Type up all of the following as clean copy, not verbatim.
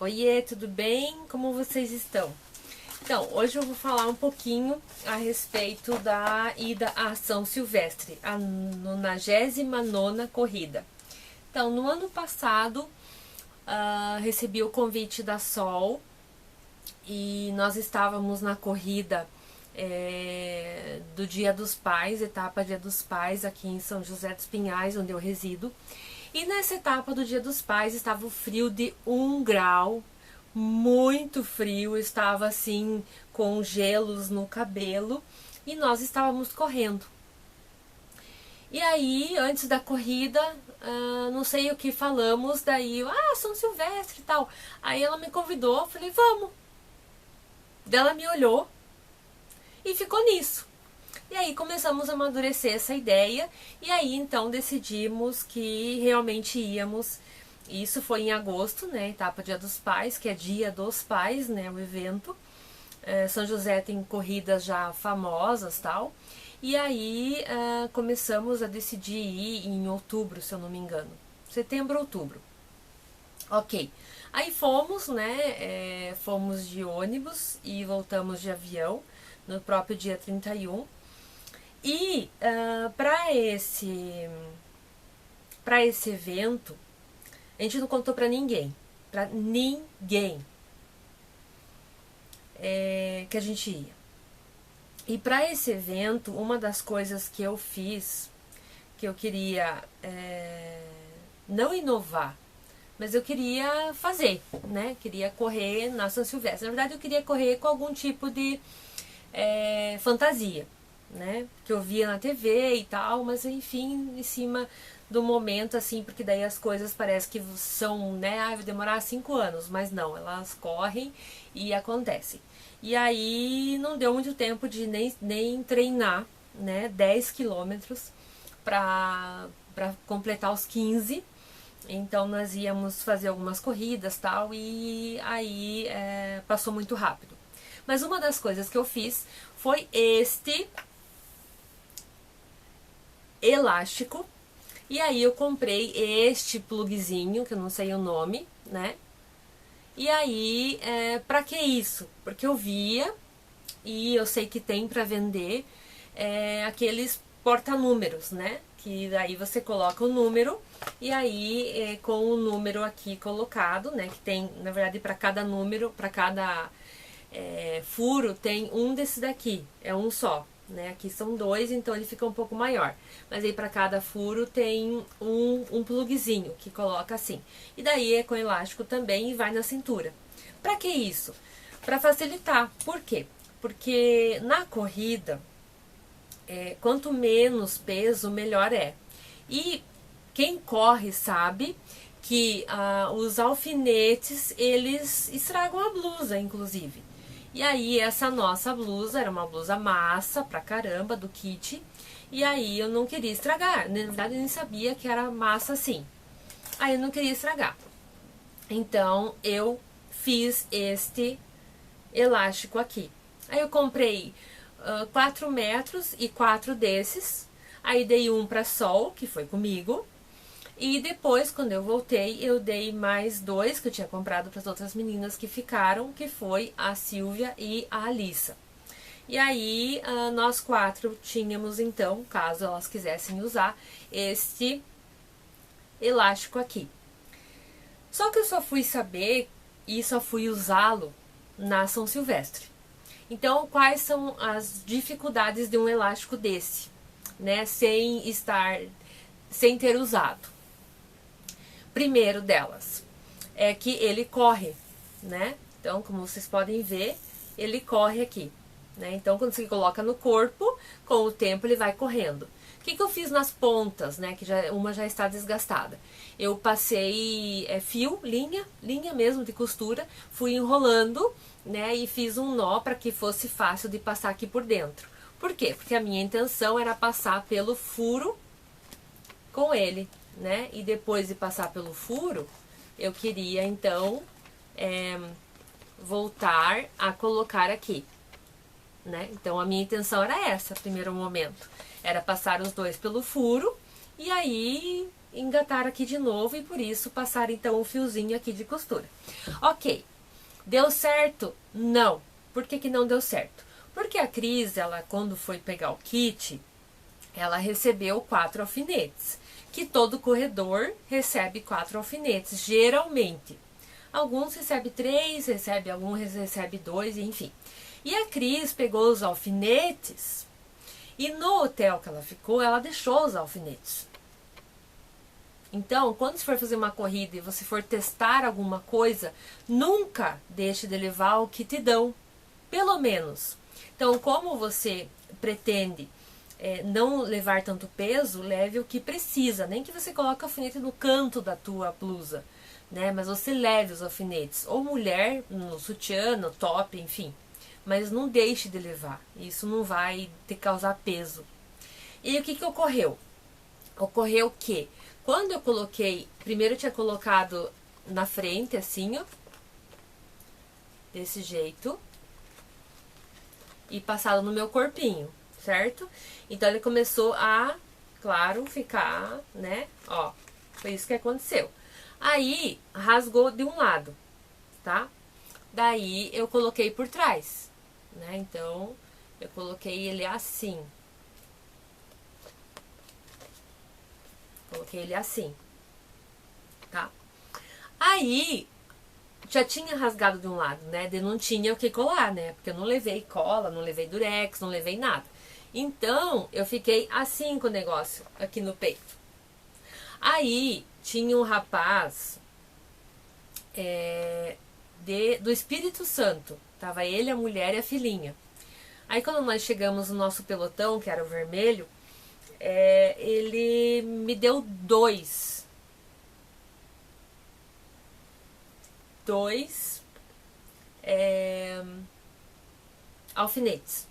Oiê, tudo bem? Como vocês estão? Então, hoje eu vou falar um pouquinho a respeito da ida à São Silvestre, a 99ª corrida. Então, no ano passado, recebi o convite da Sol e nós estávamos na corrida do Dia dos Pais, etapa Dia dos Pais, aqui em São José dos Pinhais, onde eu resido. E nessa etapa do Dia dos Pais estava o frio de 1 grau, muito frio, estava assim com gelos no cabelo e nós estávamos correndo. E aí, antes da corrida, não sei o que falamos, daí, São Silvestre e tal. Aí ela me convidou, eu falei, vamos. Daí ela me olhou e ficou nisso. E aí começamos a amadurecer essa ideia e aí então decidimos que realmente íamos. Isso foi em agosto, né, etapa Dia dos Pais, que é Dia dos Pais, né, o evento. São José tem corridas já famosas, tal. E aí começamos a decidir ir em outubro, se eu não me engano. Setembro, outubro. Ok. Aí fomos, né, fomos de ônibus e voltamos de avião no próprio dia 31. E para esse evento, a gente não contou para ninguém, que a gente ia. E para esse evento, uma das coisas que eu fiz, que eu queria não inovar, mas eu queria fazer, né? Queria correr na São Silvestre. Na verdade, eu queria correr com algum tipo de fantasia, né? Que eu via na TV e tal, mas enfim, em cima do momento, assim, porque daí as coisas parece que são, né? Vai demorar 5 anos, mas não, elas correm e acontecem. E aí não deu muito tempo de nem treinar, né? 10 quilômetros para completar os 15. Então nós íamos fazer algumas corridas tal, e aí passou muito rápido. Mas uma das coisas que eu fiz foi este elástico. E aí eu comprei este plugzinho, que eu não sei o nome, né? E aí, pra que isso? Porque eu via, e eu sei que tem pra vender, aqueles porta-números, né? Que daí você coloca o número, e aí com o número aqui colocado, né? Que tem, na verdade, para cada número, para cada furo, tem um desse daqui, é um só, né? Aqui são 2, então ele fica um pouco maior. Mas aí para cada furo tem um plugzinho que coloca assim. E daí é com elástico também e vai na cintura. Para que isso? Para facilitar. Por quê? Porque na corrida, quanto menos peso, melhor é. E quem corre sabe que os alfinetes, eles estragam a blusa, inclusive. E aí essa nossa blusa era uma blusa massa pra caramba, do kit. E aí eu não queria estragar. Na verdade eu nem sabia que era massa assim. Aí eu não queria estragar. Então eu fiz este elástico aqui. Aí eu comprei 4 metros e 4 desses. Aí dei um pra Sol, que foi comigo. E depois, quando eu voltei, eu dei mais 2 que eu tinha comprado para as outras meninas que ficaram, que foi a Silvia e a Alissa. E aí, nós 4 tínhamos, então, caso elas quisessem usar, este elástico aqui. Só que eu só fui saber e só fui usá-lo na São Silvestre. Então, quais são as dificuldades de um elástico desse, né, sem ter usado? Primeiro delas é que ele corre, né? Então, como vocês podem ver, ele corre aqui, né? Então, quando você coloca no corpo, com o tempo ele vai correndo. O que eu fiz nas pontas, né? Que uma já está desgastada. Eu passei linha mesmo de costura, fui enrolando, né? E fiz um nó para que fosse fácil de passar aqui por dentro. Por quê? Porque a minha intenção era passar pelo furo com ele, né? E depois de passar pelo furo, eu queria então voltar a colocar aqui, né? Então a minha intenção era essa, primeiro momento, era passar os 2 pelo furo e aí engatar aqui de novo e por isso passar então o fiozinho aqui de costura. Ok, deu certo? Não. Por que que não deu certo? Porque a Cris, ela quando foi pegar o kit, ela recebeu 4 alfinetes, que todo corredor recebe 4 alfinetes, geralmente. Alguns recebem 3, alguns recebem 2, enfim. E a Cris pegou os alfinetes e no hotel que ela ficou, ela deixou os alfinetes. Então, quando você for fazer uma corrida e você for testar alguma coisa, nunca deixe de levar o que te dão, pelo menos. Então, como você pretende não levar tanto peso, leve o que precisa, nem que você coloque o alfinete no canto da tua blusa, né? Mas você leve os alfinetes, ou mulher, no sutiã, no top, enfim. Mas não deixe de levar, isso não vai te causar peso. E o que que ocorreu? Ocorreu que, quando eu coloquei, primeiro eu tinha colocado na frente, assim, ó, desse jeito, e passado no meu corpinho, certo? Então ele começou a, claro, ficar, né, ó, foi isso que aconteceu. Aí, rasgou de um lado, tá? Daí eu coloquei por trás, né, então eu coloquei ele assim. Coloquei ele assim, tá? Aí, já tinha rasgado de um lado, né? De não tinha o que colar, né? Porque eu não levei cola, não levei durex, não levei nada. Então, eu fiquei assim com o negócio, aqui no peito. Aí, tinha um rapaz do Espírito Santo. Tava ele, a mulher e a filhinha. Aí, quando nós chegamos no nosso pelotão, que era o vermelho, ele me deu dois alfinetes.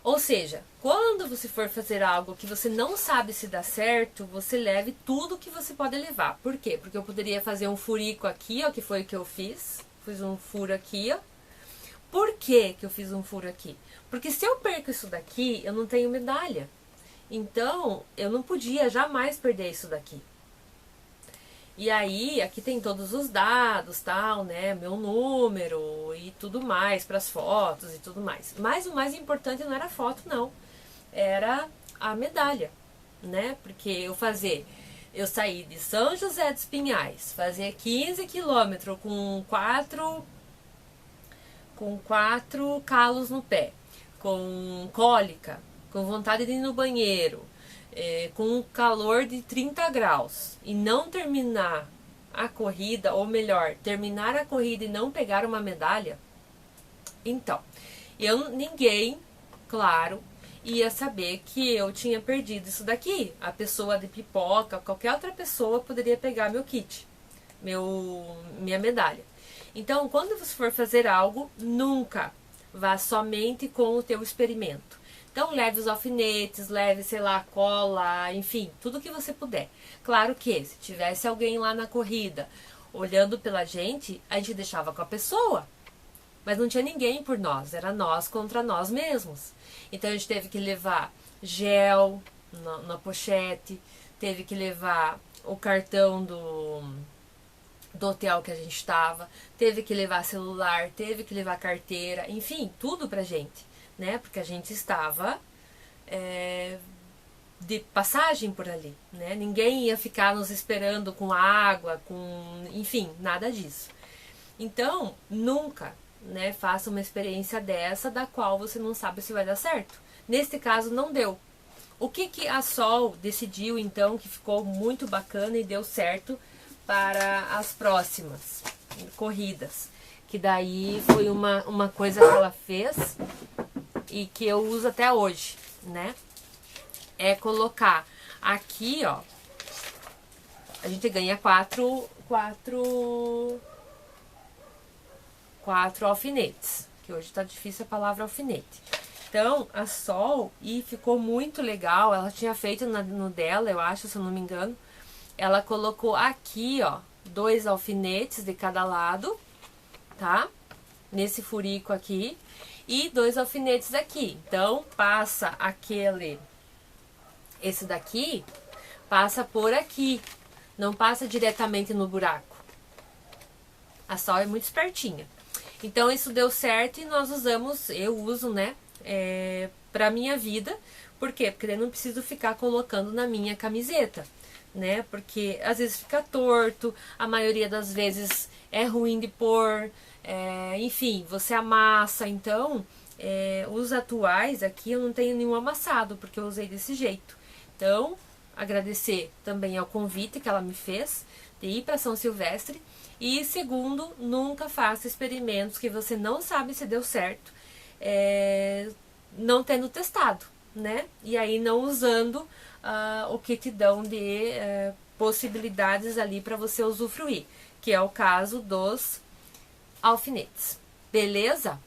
Ou seja, quando você for fazer algo que você não sabe se dá certo, você leve tudo que você pode levar. Por quê? Porque eu poderia fazer um furico aqui, ó, que foi o que eu fiz. Fiz um furo aqui, ó. Por que que eu fiz um furo aqui? Porque se eu perco isso daqui, eu não tenho medalha. Então, eu não podia jamais perder isso daqui. E aí, aqui tem todos os dados, tal, né? Meu número e tudo mais, para as fotos e tudo mais. Mas o mais importante não era a foto, não. Era a medalha, né? Porque eu saí de São José dos Pinhais, fazer 15 quilômetros com quatro calos no pé, com cólica, com vontade de ir no banheiro, com um calor de 30 graus e não terminar a corrida, ou melhor, terminar a corrida e não pegar uma medalha, então, ninguém, claro, ia saber que eu tinha perdido isso daqui. A pessoa de pipoca, qualquer outra pessoa poderia pegar meu kit, minha medalha. Então, quando você for fazer algo, nunca vá somente com o teu experimento. Então, leve os alfinetes, leve, sei lá, cola, enfim, tudo que você puder. Claro que, se tivesse alguém lá na corrida olhando pela gente, a gente deixava com a pessoa. Mas não tinha ninguém por nós, era nós contra nós mesmos. Então, a gente teve que levar gel na pochete, teve que levar o cartão do hotel que a gente estava, teve que levar celular, teve que levar carteira, enfim, tudo pra gente, né? Porque a gente estava de passagem por ali, né? Ninguém ia ficar nos esperando com água, enfim, nada disso. Então, nunca, né, faça uma experiência dessa da qual você não sabe se vai dar certo. Neste caso, não deu. O que a Sol decidiu, então, que ficou muito bacana e deu certo para as próximas corridas, que daí foi uma coisa que ela fez e que eu uso até hoje, né? É colocar aqui, ó, a gente ganha quatro alfinetes, que hoje tá difícil a palavra alfinete. Então, a Sol, e ficou muito legal, ela tinha feito no dela, eu acho, se eu não me engano, ela colocou aqui, ó, 2 alfinetes de cada lado, tá? Nesse furico aqui, e 2 alfinetes aqui. Então, passa esse daqui, passa por aqui, não passa diretamente no buraco. A Sol é muito espertinha. Então isso deu certo e nós usamos, eu uso, né, pra minha vida. Por quê? Porque eu não preciso ficar colocando na minha camiseta, né? Porque às vezes fica torto, a maioria das vezes é ruim de pôr, enfim, você amassa. Então, os atuais aqui eu não tenho nenhum amassado, porque eu usei desse jeito. Então, agradecer também ao convite que ela me fez de ir para São Silvestre. E segundo, nunca faça experimentos que você não sabe se deu certo, não tendo testado, né? E aí não usando o que te dão de possibilidades ali para você usufruir, que é o caso dos alfinetes. Beleza?